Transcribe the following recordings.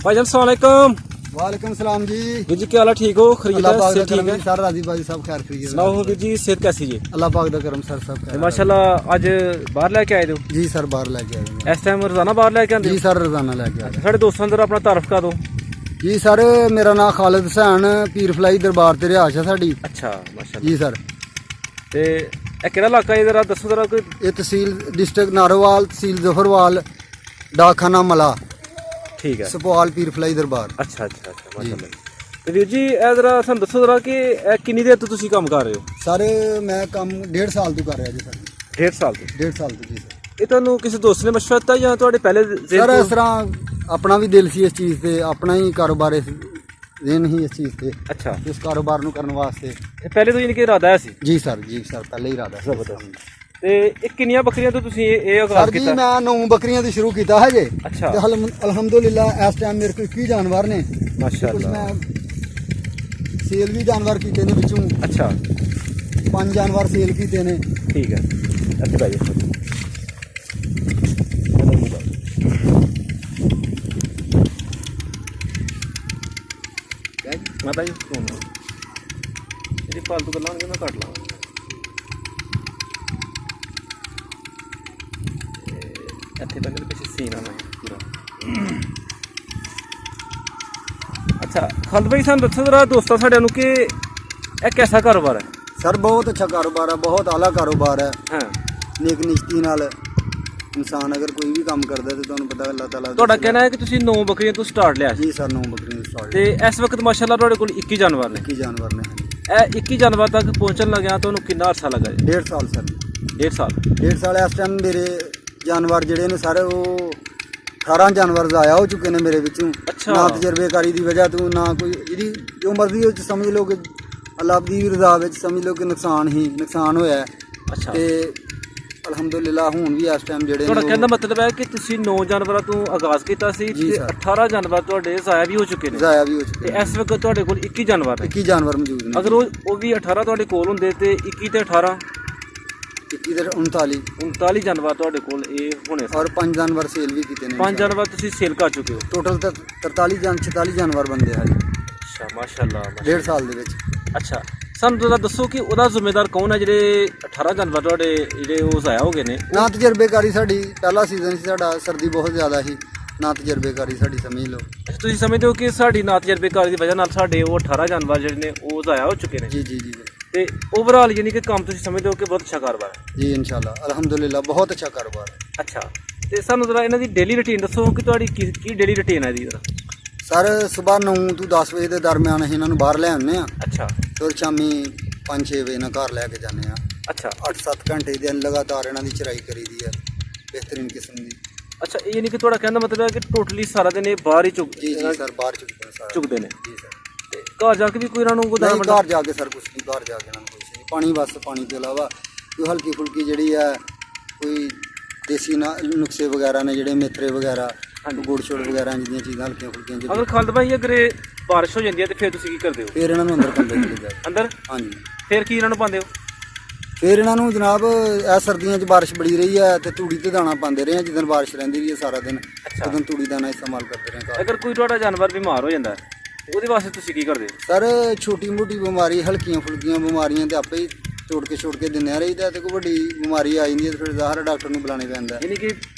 भाई जान अस्सलाम वालेकुम। वालेकुम सलाम जी। वीर जी क्या हाल है, ठीक हो? खरीद है ठीक है सर, राजी बाजी सब खैर खरीद। सुनाओ वीर जी सेहत कैसी जी? अल्लाह पाक दा करम सर सब खैर। माशाल्लाह आज बाहर लेके आए हो? जी सर बाहर लेके आए। इस टाइम रोजाना बाहर लेके आते? जी सर रोजाना लेके आए। साढ़े दोस्तों अंदर अपना तारफ कर दो जी सर। मेरा नाम खालिद सहन, पीर फलाई दरबार ते रिहाइश है साडी। अच्छा माशाल्लाह जी सर। ते ए केड़ा इलाका है जरा दसो जरा कोई? ये तहसील डिस्ट्रिक्ट नारोवाल, तहसील जफरवाल, डाकखाना मला, ठीक है, सपोआल पीर फलाई दरबार। अच्छा अच्छा अच्छा माशाल्लाह। ਤੇ ਵੀਰ ਜੀ ਇਹ ਜਰਾ ਸਾਨੂੰ ਦੱਸੋ ਜਰਾ ਕਿ ਇਹ ਕਿੰਨੀ ਦੇਰ ਤੋਂ ਤੁਸੀਂ ਕੰਮ ਕਰ ਰਹੇ ਹੋ? सर मैं काम 1.5 साल तो कर रहा जी सर। 1.5 ਸਾਲ ਤੋਂ? 1.5 साल तो जी सर। ਇਹ ਤੁਹਾਨੂੰ ਕਿਸੇ ਦੋਸਤ ਨੇ ਮਸ਼ਵਰਾ ਦਿੱਤਾ ਜਾਂ ਤੁਹਾਡੇ ਪਹਿਲੇ सर इस तरह अपना भी दिल सी इस चीज़ से, अपना ही कारोबार देन ही इस चीज़ से, अच्छा इस कारोबार ਨੂੰ ਕਰਨ ਵਾਸਤੇ। ਇਹ ਪਹਿਲੇ ਤੋਂ ਯਾਨੀ ਕਿ ਇਰਾਦਾ ਹੈ ਸੀ? जी सर पहले ही इरादा है। ਜ਼ਬਰਦਸਤ। ਤੇ ਇਹ ਕਿੰਨੀਆਂ ਬੱਕਰੀਆਂ ਤੋਂ ਤੁਸੀਂ ਇਹ सर ਆਗਾਜ਼ जी ਕੀਤਾ? मैं 9 ਬੱਕਰੀਆਂ ਤੋਂ ਸ਼ੁਰੂ ਕੀਤਾ ਹੈ ਜੇ। अच्छा ਤੇ ਅਲਹਮਦੁਲਿल्लाह ਇਸ ਟਾਈਮ ਮੇਰੇ ਕੋਲ 21 ਜਾਨਵਰ ਨੇ। ਮਾਸ਼ਾਅੱਲਾ। ਮੈਂ ਸੇਲ ਵੀ ਜਾਨਵਰ ਕੀਤੇ ਨੇ, ਵਿੱਚੋਂ अच्छा 5 ਜਾਨਵਰ ਸੇਲ ਕੀਤੇ ਨੇ। ठीक है अच्छी भाई माता जी फोन जी फालतू गल्लां होणगियां मैं कट लांगा। ਇੱਥੇ ਪਹਿਲੇ ਪਿੱਛੇ ਸੀਨ ਆਣਾ ਪੂਰਾ। ਅੱਛਾ ਖਾਲਿਦ ਭਾਈ ਸਾਨੂੰ ਦੱਸੋ ਜਰਾ ਦੋਸਤਾਂ ਸਾਡਿਆਂ ਨੂੰ ਕਿ ਇਹ ਕਿਹਦਾ ਕਾਰੋਬਾਰ ਹੈ? सर बहुत अच्छा कारोबार है, बहुत आला कारोबार है। ਹਾਂ नेक निश्ती नाल इंसान अगर कोई भी काम करता है तो ਤੁਹਾਨੂੰ ਪਤਾ ਅੱਲਾਹ ਤਾਲਾ। ਤੁਹਾਡਾ ਕਹਿਣਾ ਹੈ ਕਿ ਤੁਸੀਂ 9 ਬੱਕਰੀਆਂ ਤੋਂ ਸਟਾਰਟ ਲਿਆ ਸੀ? ਜੀ ਸਰ 9 ਬੱਕਰੀਆਂ ਸਟਾਰਟ ਤੇ ਇਸ ਵਕਤ ਮਾਸ਼ਾਅੱਲਾ ਤੁਹਾਡੇ ਕੋਲ 21 ਜਾਨਵਰ ਨੇ। 21 ਜਾਨਵਰ ਨੇ। ਇਹ 21 ਜਾਨਵਰ ਤੱਕ ਪਹੁੰਚਣ ਲੱਗਿਆ ਤੁਹਾਨੂੰ ਕਿੰਨਾ ਅਰਸਾ ਲੱਗਾ ਜੀ? 1.5 ਸਾਲ ਸਰ। 1.5 ਸਾਲ। 1.5 ਸਾਲ ਇਸ ਟਾਈਮ ਮੇਰੇ ਜਾਨਵਰ ਜਿਹੜੇ ਨੇ ਸਾਰੇ ਉਹ 18 ਜਾਨਵਰ ਜ਼ਾਇਆ ਹੋ ਚੁੱਕੇ ਨੇ ਮੇਰੇ ਵਿੱਚੋਂ। ਅੱਛਾ। ਨਾ ਤਜਰਬੇਕਾਰੀ ਦੀ ਵਜ੍ਹਾ ਤੋਂ, ਨਾ ਕੋਈ ਜਿਹੜੀ ਜੋ ਮਰਜ਼ੀ ਉਹ 'ਚ ਸਮਝ ਲਓ ਕਿ ਅੱਲਾਹ ਦੀ ਰਜ਼ਾ ਵਿੱਚ ਸਮਝ ਲਓ ਕਿ ਨੁਕਸਾਨ ਹੋਇਆ ਹੈ। ਅੱਛਾ ਤੇ ਅਲਹਮਦੁਲਿल्लाह ਹੁਣ ਵੀ ਇਸ ਟਾਈਮ ਜਿਹੜੇ ਤੁਹਾਡਾ ਕਹਿਣ ਦਾ ਮਤਲਬ ਹੈ ਕਿ ਤੁਸੀਂ 9 ਜਾਨਵਰਾਂ ਤੋਂ ਆਗਾਜ਼ ਕੀਤਾ ਸੀ ਜੀ ਤੇ ਸਰ। 18 ਜਾਨਵਰ ਤੁਹਾਡੇ ਜ਼ਾਇਆ ਵੀ ਹੋ ਚੁੱਕੇ ਨੇ? ਜ਼ਾਇਆ ਵੀ ਹੋ ਚੁੱਕੇ ਤੇ ਨੇ। ਇਸ ਵਕਤ ਤੁਹਾਡੇ ਕੋਲ 21 ਜਾਨਵਰ ਨੇ। 21 ਜਾਨਵਰ ਮੌਜੂਦ ਨੇ। ਅਗਰ ਉਹ ਵੀ 18 ਤੁਹਾਡੇ ਕੋਲ ਹੁੰਦੇ ਤੇ 21 ਤੇ 18 21 ਤੇ 39 ਜਾਨਵਰ ਤੁਹਾਡੇ ਕੋਲ ਇਹ ਹੋਣੇ ਸਨ। ਔਰ 5 ਜਾਨਵਰ ਸੇਲ ਵੀ ਕੀਤੇ ਨੇ। 5 ਜਾਨਵਰ ਤੁਸੀਂ ਸੇਲ ਕਰ ਚੁੱਕੇ ਹੋ? ਟੋਟਲ 46 ਜਾਨਵਰ ਬੰਦੇ ਆ ਜੀ। ਅੱਛਾ ਮਾਸ਼ਾਅੱਲਾ। 1.5 ਸਾਲ ਦੇ ਵਿੱਚ। ਅੱਛਾ ਸਾਨੂੰ ਜ਼ਰਾ ਦੱਸੋ ਕਿ ਉਹਦਾ ਜ਼ਿੰਮੇਦਾਰ ਕੌਣ ਹੈ ਜਿਹੜੇ 18 ਜਾਨਵਰ ਤੁਹਾਡੇ ਜਿਹੜੇ ਉਹ ਜ਼ਾਇਆ ਹੋ ਗਏ ਨੇ? ਨਾ ਤਜਰਬੇਕਾਰੀ ਸਾਡੀ, ਪਹਿਲਾ ਸੀਜ਼ਨ ਸੀ ਸਾਡਾ, ਸਰਦੀ ਬਹੁਤ ਜ਼ਿਆਦਾ ਸੀ, ਨਾ ਤਜਰਬੇਕਾਰੀ ਸਾਡੀ ਸਮਝ ਲਓ। ਅੱਛਾ ਤੁਸੀਂ ਸਮਝਦੇ ਹੋ ਕਿ ਸਾਡੀ ਨਾ ਤਜਰਬੇਕਾਰੀ ਦੀ ਵਜ੍ਹਾ ਨਾਲ ਸਾਡੇ ਉਹ 18 ਜਾਨਵਰ ਜਿਹੜੇ ਨੇ ਉਹ ਜ਼ਾਇਆ ਹੋ ਚੁੱਕੇ ਨੇ? ਜੀ ਜੀ ਜੀ ਤੇ ਓਵਰਆਲ ਯਾਨੀ ਕਿ ਕੰਮ ਤੁਸੀਂ ਸਮਝਦੇ ਹੋ ਕਿ ਬਹੁਤ ਅੱਛਾ ਕਾਰੋਬਾਰ ਹੈ? ਜੀ ਇਨਸ਼ਾਅੱਲਾ ਅਲਹਮਦੁਲਿल्लाह ਬਹੁਤ ਅੱਛਾ ਕਾਰੋਬਾਰ ਹੈ। ਅੱਛਾ ਤੇ ਸਾਨੂੰ ਜ਼ਰਾ ਇਹਨਾਂ ਦੀ ਡੇਲੀ ਰੂਟੀਨ ਦੱਸੋ ਕਿ ਤੁਹਾਡੀ ਕੀ ਡੇਲੀ ਰੂਟੀਨ ਹੈ ਇਹਦੀ ਜ਼ਰਾ? ਸਰ ਸਵੇਰ 9 ਤੋਂ 10 ਵਜੇ ਦੇ ਦਰਮਿਆਨ ਅਸੀਂ ਇਹਨਾਂ ਨੂੰ ਬਾਹਰ ਲੈ ਆਉਂਦੇ ਆ। ਅੱਛਾ ਫਿਰ ਸ਼ਾਮੀ 5-6 ਵਜੇ ਨਾਲ ਘਰ ਲੈ ਕੇ ਜਾਂਦੇ ਆ। ਅੱਛਾ 8-7 ਘੰਟੇ ਦੇ ਲਗਾਤਾਰ ਇਹਨਾਂ ਦੀ ਚਰਾਈ ਕਰੀਦੀ ਹੈ ਬਿਹਤਰੀਨ ਕਿਸਮ ਦੀ। ਅੱਛਾ ਇਹ ਯਾਨੀ ਕਿ ਤੁਹਾਡਾ ਕਹਿਣ ਦਾ ਮਤਲਬ ਹੈ ਕਿ ਟੋਟਲੀ ਸਾਰਾ ਦਿਨ ਇਹ ਬਾਹਰ ਹੀ ਜੀ ਜੀ ਸਰ ਬਾਹਰ ਚੁੱਕਦੇ ਨੇ? ਜੀ ਸਰ। ਤੇ ਘਰ ਜਾ ਕੇ ਵੀ ਕੋਈ ਇਹਨਾਂ ਨੂੰ ਨਹੀਂ ਘਰ ਜਾ ਕੇ ਸਰ ਕੁਛ ਨਹੀਂ, ਘਰ ਜਾ ਕੇ ਇਹਨਾਂ ਨੂੰ ਕੁਛ ਨਹੀਂ, ਪਾਣੀ ਬਸ ਪਾਣੀ ਤੋਂ ਇਲਾਵਾ ਕੋਈ ਹਲਕੀ ਫੁਲਕੀ ਜਿਹੜੀ ਹੈ ਕੋਈ ਦੇਸੀ ਨੁਕਸੇ ਵਗੈਰਾ ਨੇ ਜਿਹੜੇ ਮੇਥਰੇ ਵਗੈਰਾ, ਗੁੜ ਛੋੜ ਵਗੈਰਾ ਜਿਹੜੀਆਂ ਚੀਜ਼ਾਂ ਹਲਕੀਆਂ ਫੁਲਕੀਆਂ। ਅਗਰ ਖਾਲਿਦ ਭਾਈ ਅਗਰ ਇਹ ਬਾਰਿਸ਼ ਹੋ ਜਾਂਦੀ ਹੈ ਤੇ ਫਿਰ ਤੁਸੀਂ ਕੀ ਕਰਦੇ ਹੋ? ਫਿਰ ਇਹਨਾਂ ਨੂੰ ਅੰਦਰ ਪਾਉਂਦੇ ਨੇ। ਅੰਦਰ? ਹਾਂਜੀ। ਫਿਰ ਕੀ ਇਹਨਾਂ ਨੂੰ ਪਾਉਂਦੇ ਹੋ? ਫਿਰ ਇਹਨਾਂ ਨੂੰ ਜਨਾਬ ਇਹ ਸਰਦੀਆਂ 'ਚ ਬਾਰਿਸ਼ ਬੜੀ ਰਹੀ ਹੈ ਤੇ ਤੂੜੀ ਤੇ ਦਾਣਾ ਪਾਉਂਦੇ ਰਹੇ, ਜਿੱਦਣ ਬਾਰਿਸ਼ ਰਹਿੰਦੀ ਰਹੀ ਹੈ ਸਾਰਾ ਦਿਨ ਉਦੋਂ ਤੂੜੀ ਦਾਣਾ ਇਸਤੇਮਾਲ ਕਰਦੇ ਰਹੇ। ਅਗਰ ਕੋਈ ਤੁਹਾਡਾ ਜਾਨਵਰ ਬਿਮਾਰ ਹੋ ਜਾਂਦਾ ਉਹਦੇ ਵਾਸਤੇ ਤੁਸੀਂ ਕੀ ਕਰਦੇ ਹੋ? ਸਰ ਛੋਟੀ ਮੋਟੀ ਬਿਮਾਰੀ, ਹਲਕੀਆਂ ਫੁਲਕੀਆਂ ਬਿਮਾਰੀਆਂ ਤੇ ਆਪੇ ਹੀ ਛੋੜ ਕੇ ਦਿੰਦੇ ਰਹੀਦਾ, ਤੇ ਕੋਈ ਵੱਡੀ ਬਿਮਾਰੀ ਆ ਜਾਂਦੀ ਹੈ ਫਿਰ ਜ਼ਾਹਰ ਡਾਕਟਰ ਨੂੰ ਬੁਲਾਉਣਾ ਪੈਂਦਾ। ਯਾਨੀ ਕਿ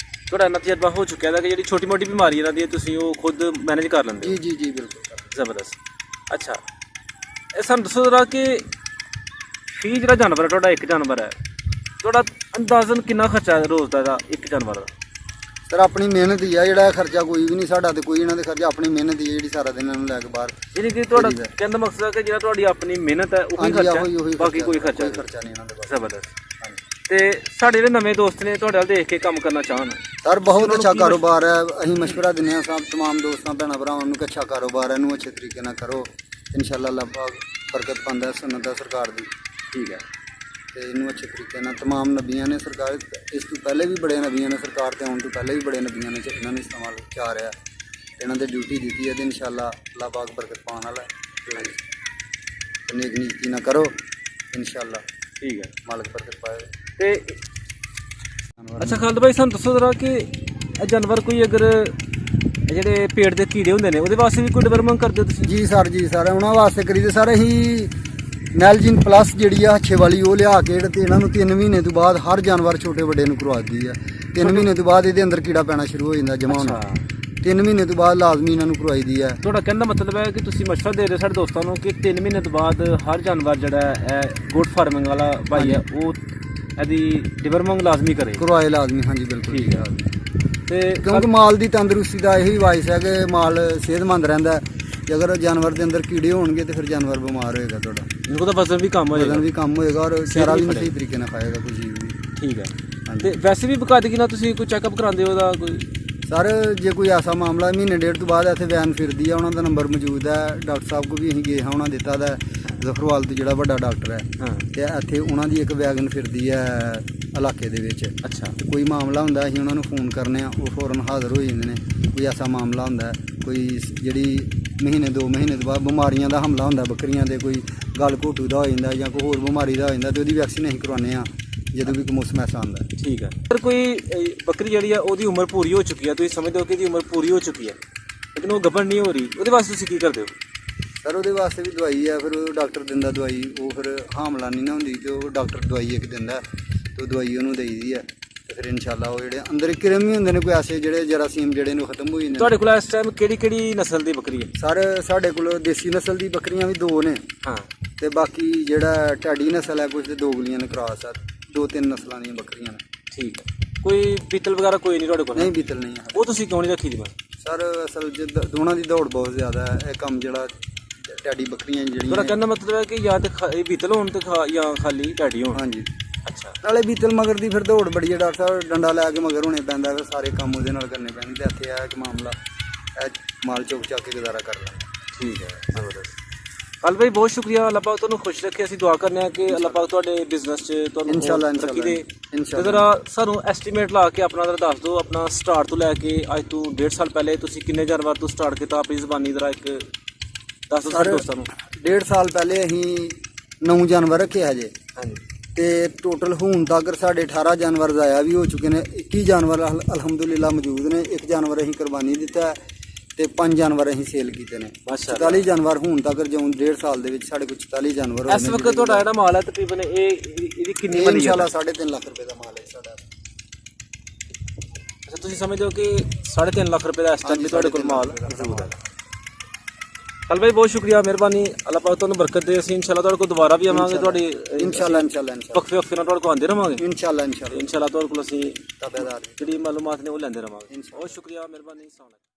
ਤੁਹਾਡਾ ਇੰਨਾ ਤਜਰਬਾ ਹੋ ਚੁੱਕਿਆ ਹੈ ਕਿ ਜਿਹੜੀ ਛੋਟੀ ਮੋਟੀ ਬਿਮਾਰੀ ਇਹਨਾਂ ਦੀ ਤੁਸੀਂ ਉਹ ਖੁਦ ਮੈਨੇਜ ਕਰ ਲੈਂਦੇ ਹੋ? ਜੀ ਜੀ ਜੀ ਬਿਲਕੁਲ ਜ਼ਬਰਦਸਤ। ਅੱਛਾ ਇਹ ਸਾਨੂੰ ਦੱਸੋ ਜਰਾ ਕਿ ਫੀ ਜਿਹੜਾ ਜਾਨਵਰ ਹੈ ਤੁਹਾਡਾ, ਇੱਕ ਜਾਨਵਰ ਹੈ, ਤੁਹਾਡਾ ਅੰਦਾਜ਼ਨ ਕਿੰਨਾ ਖਰਚਾ ਹੈ ਰੋਜ਼ ਦਾ ਇੱਕ ਜਾਨਵਰ ਦਾ? ਸਰ ਆਪਣੀ ਮਿਹਨਤ ਹੀ ਆ, ਜਿਹੜਾ ਖਰਚਾ ਕੋਈ ਵੀ ਨਹੀਂ ਸਾਡਾ ਤੇ ਕੋਈ ਇਹਨਾਂ ਦੇ ਖਰਚਾ ਆਪਣੀ ਮਿਹਨਤ ਹੀ ਹੈ ਜਿਹੜੀ ਸਾਰਾ ਦਿਨ ਇਹਨਾਂ ਨੂੰ ਲੈ ਕੇ ਬਾਹਰ। ਯਾਨੀ ਕਿ ਤੁਹਾਡਾ ਕਹਿਣ ਦਾ ਮਕਸਦ ਹੈ ਕਿ ਜਿਹੜਾ ਤੁਹਾਡੀ ਆਪਣੀ ਮਿਹਨਤ ਹੈ ਉਹੀ ਖਰਚਾ ਹੈ, ਬਾਕੀ ਕੋਈ ਖਰਚਾ ਨਹੀਂ ਇਹਨਾਂ ਦੇ ਬਾਰੇ। ਜ਼ਬਰਦਸਤ। ਤੇ ਸਾਡੇ ਜਿਹੜੇ ਨਵੇਂ ਦੋਸਤ ਨੇ ਤੁਹਾਡੇ ਵੱਲ ਦੇਖ ਕੇ ਕੰਮ ਕਰਨਾ ਚਾਹਣ? ਸਰ ਬਹੁਤ ਅੱਛਾ ਕਾਰੋਬਾਰ ਹੈ, ਅਸੀਂ ਮਸ਼ਵਰਾ ਦਿੰਦੇ ਹਾਂ ਸਭ ਤਮਾਮ ਦੋਸਤਾਂ ਭੈਣਾਂ ਭਰਾਵਾਂ ਨੂੰ ਕਿ ਅੱਛਾ ਕਾਰੋਬਾਰ ਹੈ, ਇਹਨੂੰ ਅੱਛੇ ਤਰੀਕੇ ਨਾਲ ਕਰੋ, ਇਨਸ਼ਾਅੱਲਾ ਅੱਲਾਹ ਪਾਕ ਬਰਕਤ ਪਾਉਂਦਾ ਸੁਨਨਤ ਹੈ ਸਰਕਾਰ ਦੀ। ਠੀਕ ਹੈ। ਤੇ ਇਹਨੂੰ ਅੱਛੇ ਤਰੀਕੇ ਨਾਲ ਤਮਾਮ ਨਬੀਆਂ ਨੇ ਸਰਕਾਰ, ਇਸ ਤੋਂ ਪਹਿਲੇ ਵੀ ਬੜੇ ਨਬੀਆਂ ਨੇ ਸਰਕਾਰ ਤੇ ਆਉਣ ਤੋਂ ਪਹਿਲੇ ਵੀ ਬੜੇ ਨਬੀਆਂ ਨੇ ਇਹਨਾਂ ਨੇ ਇਸਤੇਮਾਲ ਕਰ ਰਿਹਾ, ਇਹਨਾਂ ਦੇ ਡਿਊਟੀ ਦਿੱਤੀ ਹੈ ਤੇ ਇਨਸ਼ਾਅੱਲਾ ਅੱਲਾਹ ਪਾਕ ਬਰਕਤ ਪਾਉਣ ਵਾਲਾ ਹੈ। ਨੇਕ ਨੀਤੀ ਨਾ ਕਰੋ ਇਨਸ਼ਾਅੱਲਾ। ਠੀਕ ਹੈ, ਮਾਲਕ ਬਰਕਤ ਪਾਏ। ਤੇ ਅੱਛਾ ਖਾਲਿਦ ਭਾਈ ਸਾਨੂੰ ਦੱਸੋ ਜ਼ਰਾ ਕਿ ਇਹ ਜਾਨਵਰ ਕੋਈ ਅਗਰ ਜਿਹੜੇ ਪੇਟ ਦੇ ਕੀੜੇ ਹੁੰਦੇ ਨੇ ਉਹਦੇ ਵਾਸਤੇ ਵੀ ਕੋਈ ਡਿਵੈਲਪਮੈਂਟ ਕਰਦੇ ਹੋ ਤੁਸੀਂ? ਜੀ ਸਰ ਉਹਨਾਂ ਵਾਸਤੇ ਕਰੀਦੇ ਸਰ ਅਸੀਂ ਨੈਲਜਿਨ ਪਲੱਸ ਜਿਹੜੀ ਆ ਅੱਛੇ ਵਾਲੀ ਉਹ ਲਿਆ ਕੇ ਤੇ ਇਹਨਾਂ ਨੂੰ 3 ਮਹੀਨੇ ਤੋਂ ਬਾਅਦ ਹਰ ਜਾਨਵਰ ਛੋਟੇ ਵੱਡੇ ਨੂੰ ਕਰਵਾ ਦਿੱਤੀ ਆ। 3 ਮਹੀਨੇ ਤੋਂ ਬਾਅਦ ਇਹਦੇ ਅੰਦਰ ਕੀੜਾ ਪੈਣਾ ਸ਼ੁਰੂ ਹੋ ਜਾਂਦਾ ਜਮਾ ਹੋਣਾ। 3 ਮਹੀਨੇ ਤੋਂ ਬਾਅਦ ਲਾਜ਼ਮੀ ਇਹਨਾਂ ਨੂੰ ਕਰਵਾਈ ਦੀ ਹੈ। ਤੁਹਾਡਾ ਕਹਿਣ ਦਾ ਮਤਲਬ ਹੈ ਕਿ ਤੁਸੀਂ ਮਸ਼ਵਰਾ ਦੇ ਰਹੇ ਹੋ ਸਾਡੇ ਦੋਸਤਾਂ ਨੂੰ ਕਿ 3 ਮਹੀਨੇ ਤੋਂ ਬਾਅਦ ਹਰ ਜਾਨਵਰ ਜਿਹੜਾ ਹੈ ਗੋਟ ਫਾਰਮਿੰਗ ਵਾਲਾ ਭਾਈ ਹੈ ਉਹ ਇਹਦੀ ਡਿਵੈਲਪਮੈਂਟ ਲਾਜ਼ਮੀ ਕਰੇ, ਕਰਵਾਏ ਲਾਜ਼ਮੀ। ਹਾਂਜੀ ਬਿਲਕੁਲ ਠੀਕ ਹੈ। ਤੇ ਕਿਉਂਕਿ ਮਾਲ ਦੀ ਤੰਦਰੁਸਤੀ ਦਾ ਇਹੀ ਵਾਇਸ ਹੈ ਕਿ ਮਾਲ ਸਿਹਤਮੰਦ ਰਹਿੰਦਾ। ਜੇ ਅਗਰ ਜਾਨਵਰ ਦੇ ਅੰਦਰ ਕੀੜੇ ਹੋਣਗੇ ਤੇ ਫਿਰ ਜਾਨਵਰ ਬਿਮਾਰ ਹੋਏਗਾ, ਤੁਹਾਡਾ ਉਹਦਾ ਵਜ਼ਨ ਵੀ ਕੰਮ ਹੋਏਗਾ, ਵਜ਼ਨ ਵੀ ਕੰਮ ਹੋਏਗਾ ਔਰ ਚਾਰਾ ਵੀ ਸਹੀ ਤਰੀਕੇ ਨਾਲ ਖਾਏਗਾ ਕੋਈ ਚੀਜ਼ ਵੀ। ਠੀਕ ਹੈ। ਤੇ ਵੈਸੇ ਵੀ ਬਕਾਇਦਗੀ ਨਾਲ ਤੁਸੀਂ ਕੋਈ ਚੈੱਕਅਪ ਕਰਾਉਂਦੇ ਹੋ ਉਹਦਾ ਕੋਈ? ਸਰ ਜੇ ਕੋਈ ਐਸਾ ਮਾਮਲਾ ਮਹੀਨੇ ਡੇਢ ਤੋਂ ਬਾਅਦ ਇੱਥੇ ਵੈਨ ਫਿਰਦੀ ਆ, ਉਹਨਾਂ ਦਾ ਨੰਬਰ ਮੌਜੂਦ ਹੈ। ਡਾਕਟਰ ਸਾਹਿਬ ਕੋਲ ਵੀ ਅਸੀਂ ਗਏ ਹਾਂ, ਉਹਨਾਂ ਦਿੱਤਾ ਦਾ ਜ਼ਫਰਵਾਲ ਤੋਂ ਜਿਹੜਾ ਵੱਡਾ ਡਾਕਟਰ ਹੈ ਤੇ ਇੱਥੇ ਉਹਨਾਂ ਦੀ ਇੱਕ ਵੈਗਨ ਫਿਰਦੀ ਹੈ ਇਲਾਕੇ ਦੇ ਵਿੱਚ। ਅੱਛਾ। ਕੋਈ ਮਾਮਲਾ ਹੁੰਦਾ ਅਸੀਂ ਉਹਨਾਂ ਨੂੰ ਫੋਨ ਕਰਨੇ ਆ, ਉਹ ਫੌਰਨ ਹਾਜ਼ਰ ਹੋ ਜਾਂਦੇ ਨੇ। ਕੋਈ ਐਸਾ ਮਾਮਲਾ ਹੁੰਦਾ ਕੋਈ ਜਿਹੜੀ ਮਹੀਨੇ 2 ਮਹੀਨੇ ਤੋਂ ਬਾਅਦ ਬਿਮਾਰੀਆਂ ਦਾ ਹਮਲਾ ਹੁੰਦਾ ਬੱਕਰੀਆਂ ਦੇ, ਕੋਈ ਗਲ ਘੋਟੂ ਦਾ ਹੋ ਜਾਂਦਾ ਜਾਂ ਕੋਈ ਹੋਰ ਬਿਮਾਰੀ ਦਾ ਹੋ ਜਾਂਦਾ ਤੇ ਉਹਦੀ ਵੈਕਸੀਨ ਅਸੀਂ ਕਰਵਾਉਂਦੇ ਹਾਂ ਜਦੋਂ ਵੀ ਕੋਈ ਮੌਸਮ ਐਸਾ ਆਉਂਦਾ। ਠੀਕ ਹੈ। ਪਰ ਕੋਈ ਬੱਕਰੀ ਜਿਹੜੀ ਆ ਉਹਦੀ ਉਮਰ ਪੂਰੀ ਹੋ ਚੁੱਕੀ ਹੈ, ਤੁਸੀਂ ਸਮਝਦੇ ਹੋ ਕਿ ਇਹਦੀ ਉਮਰ ਪੂਰੀ ਹੋ ਚੁੱਕੀ ਹੈ ਲੇਕਿਨ ਉਹ ਗੱਭਣ ਨਹੀਂ ਹੋ ਰਹੀ, ਉਹਦੇ ਵਾਸਤੇ ਤੁਸੀਂ ਕੀ ਕਰਦੇ ਹੋ? ਸਰ ਉਹਦੇ ਵਾਸਤੇ ਵੀ ਦਵਾਈ ਹੈ, ਫਿਰ ਉਹ ਡਾਕਟਰ ਦਿੰਦਾ ਦਵਾਈ। ਉਹ ਫਿਰ ਹਾਮਲਾ ਨਹੀਂ ਨਾ ਹੁੰਦੀ ਤੇ ਉਹ ਡਾਕਟਰ ਦਵਾਈ ਇੱਕ ਦਿੰਦਾ ਤੇ ਉਹ ਦਵਾਈ ਉਹਨੂੰ ਦੇਈਦੀ ਹੈ ਤੇ ਫਿਰ ਇਨਸ਼ਾਅੱਲਾ ਉਹ ਜਿਹੜੇ ਅੰਦਰ ਕਿਰਮ ਵੀ ਹੁੰਦੇ ਨੇ ਕੋਈ ਐਸੇ ਜਿਹੜੇ ਜਰਾਸੀਮ ਜਿਹੜੇ ਨੂੰ ਖਤਮ ਹੋ ਜਾਂਦੇ। ਤੁਹਾਡੇ ਕੋਲ ਇਸ ਟਾਈਮ ਕਿਹੜੀ ਨਸਲ ਦੀ ਬੱਕਰੀ ਹੈ? ਸਰ ਸਾਡੇ ਕੋਲ ਦੇਸੀ ਨਸਲ ਦੀ ਬੱਕਰੀਆਂ ਵੀ 2 ਨੇ। ਹਾਂ। ਤੇ ਬਾਕੀ ਜਿਹੜਾ ਢਾਡੀ ਨਸਲ ਹੈ ਕੁਝ ਤੇ ਦੋਗਲੀਆਂ ਨੇ ਕਰਾਸ ਆ, 2-3 ਨਸਲਾਂ ਦੀਆਂ ਬੱਕਰੀਆਂ ਨੇ। ਠੀਕ ਹੈ। ਕੋਈ ਪੀਤਲ ਵਗੈਰਾ ਕੋਈ ਨਹੀਂ ਤੁਹਾਡੇ ਕੋਲ? ਨਹੀਂ ਪੀਤਲ ਨਹੀਂ ਹੈ। ਉਹ ਤੁਸੀਂ ਕਿਉਂ ਨਹੀਂ ਰੱਖੀ ਦੀ? ਸਰ ਅਸਲ 'ਚ ਦੋਨਾਂ ਦੀ ਦੌੜ ਬਹੁਤ ਜ਼ਿਆਦਾ ਹੈ। ਇਹ ਕੰਮ ਜਿਹੜਾ ਢਾਡੀ ਬੱਕਰੀਆਂ ਜਿਹੜੀਆਂ, ਤੁਹਾਡਾ ਕਹਿਣ ਦਾ ਮਤਲਬ ਹੈ ਕਿ ਜਾਂ ਤੇ ਪੀਤਲ ਹੋਣ ਤੇ ਜਾਂ ਖਾਲੀ ਢਾਡੀ ਹੋਣ? ਹਾਂਜੀ। ਅੱਛਾ। ਨਾਲੇ ਬੀਤਲ ਮਗਰ ਦੀ ਫਿਰ ਦੌੜ ਬੜੀ ਹੈ ਡਾਕਟਰ ਸਾਹਿਬ, ਡੰਡਾ ਲੈ ਕੇ ਮਗਰ ਹੋਣੇ ਪੈਂਦਾ, ਫਿਰ ਸਾਰੇ ਕੰਮ ਉਹਦੇ ਨਾਲ ਕਰਨੇ ਪੈਂਦੇ ਤੇ ਇੱਥੇ ਆ ਇੱਕ ਮਾਮਲਾ ਇਹ ਮਾਲ ਚੁੱਕ ਚੱਕ ਕੇ ਗੁਜ਼ਾਰਾ ਕਰ ਲੈਂਦਾ। ਠੀਕ ਹੈ, ਜ਼ਬਰਦਸਤ। ਖਾਲਿਦ ਭਾਈ ਬਹੁਤ ਸ਼ੁਕਰੀਆ, ਅੱਲਾਹ ਪਾਕ ਤੁਹਾਨੂੰ ਖੁਸ਼ ਰੱਖੇ। ਅਸੀਂ ਦੁਆ ਕਰਨੇ ਆ ਕਿ ਅੱਲਾਹ ਪਾਕ ਤੁਹਾਡੇ ਬਿਜ਼ਨਸ 'ਚ ਤੁਹਾਨੂੰ ਇਨਸ਼ਾਅੱਲਾ ਤਰੱਕੀ ਦੇ। ਤੇ ਜ਼ਰਾ ਸਾਨੂੰ ਐਸਟੀਮੇਟ ਲਾ ਕੇ ਆਪਣਾ ਜ਼ਰਾ ਦੱਸ ਦਿਓ, ਆਪਣਾ ਸਟਾਰਟ ਤੋਂ ਲੈ ਕੇ ਅੱਜ ਤੋਂ 1.5 ਸਾਲ ਪਹਿਲੇ ਤੁਸੀਂ ਕਿੰਨੇ ਜਾਨਵਰ ਤੋਂ ਸਟਾਰਟ ਕੀਤਾ? ਆਪਣੀ ਜ਼ਬਾਨੀ ਜ਼ਰਾ ਇੱਕ ਦੱਸ ਦਿਓ ਸਾਡੇ ਦੋਸਤਾਂ ਨੂੰ। 1.5 ਸਾਲ ਪਹਿਲੇ ਅਸੀਂ 9 ਜਾਨਵਰ ਰੱਖੇ ਹਜੇ। ਹਾਂਜੀ। ਤੇ ਟੋਟਲ ਹੁਣ ਤੱਕ ਸਾਡੇ 18 ਜਾਨਵਰ ਜ਼ਾਇਆ ਵੀ ਹੋ ਚੁੱਕੇ ਨੇ। 21 ਜਾਨਵਰ ਅਲਹਮਦੁਲਿਲਾ ਮੌਜੂਦ ਨੇ। 1 ਜਾਨਵਰ ਅਸੀਂ ਕੁਰਬਾਨੀ ਦਿੱਤਾ ਤੇ 5 ਜਾਨਵਰ ਅਸੀਂ ਸੇਲ ਕੀਤੇ ਨੇ। 44 ਜਾਨਵਰ ਹੁਣ ਤੱਕ ਜਿਉਂ 1.5 ਸਾਲ ਦੇ ਵਿੱਚ ਸਾਡੇ ਕੋਲ 44 ਜਾਨਵਰ ਹੋਏ ਨੇ। ਇਸ ਵਕਤ ਤੁਹਾਡਾ ਜਿਹੜਾ ਮਾਲ ਹੈ ਤਕਰੀਬਨ ਇਹਦੀ ਕਿੰਨੀ ਬਣੀ ਹੈ? ਇਨਸ਼ਾਅੱਲਾ 3.5 ਲੱਖ ਰੁਪਏ ਦਾ ਮਾਲ ਹੈ ਸਾਡਾ। ਅੱਛਾ, ਤੁਸੀਂ ਸਮਝਦੇ ਹੋ ਕਿ 3.5 ਲੱਖ ਰੁਪਏ ਦਾ ਇਸ ਟਾਈਮ ਵੀ ਤੁਹਾਡੇ ਕੋਲ ਮਾਲ ਮੌਜੂਦ ਹੈ? ਖਾਲਿਦ ਭਾਈ ਬਹੁਤ ਸ਼ੁਕਰੀਆ, ਮਿਹਰਬਾਨੀ। ਅੱਲਾਹ ਪਾਕ ਤੁਹਾਨੂੰ ਬਰਕਤ ਦੇ। ਅਸੀਂ ਇਨਸ਼ਾਅੱਲਾ ਤੁਹਾਡੇ ਕੋਲ ਦੁਬਾਰਾ ਵੀ ਆਵਾਂਗੇ, ਤੁਹਾਡੀ ਇਨਸ਼ਾਅੱਲਾ ਵਕਫੇ ਨਾਲ ਤੁਹਾਡੇ ਕੋਲ ਆਉਂਦੇ ਰਹਾਂਗੇ। ਇਨਸ਼ਾਅੱਲਾ ਤੁਹਾਡੇ ਕੋਲ ਅਸੀਂ ਤਾਬੇਦਾਰ ਜਿਹੜੀ ਮਾਲੂਮਾਤ ਨੇ ਉਹ ਲੈਂਦੇ ਰਹਾਂਗੇ। ਬਹੁਤ ਸ਼ੁਕਰੀਆ, ਮਿਹਰਬਾਨੀ।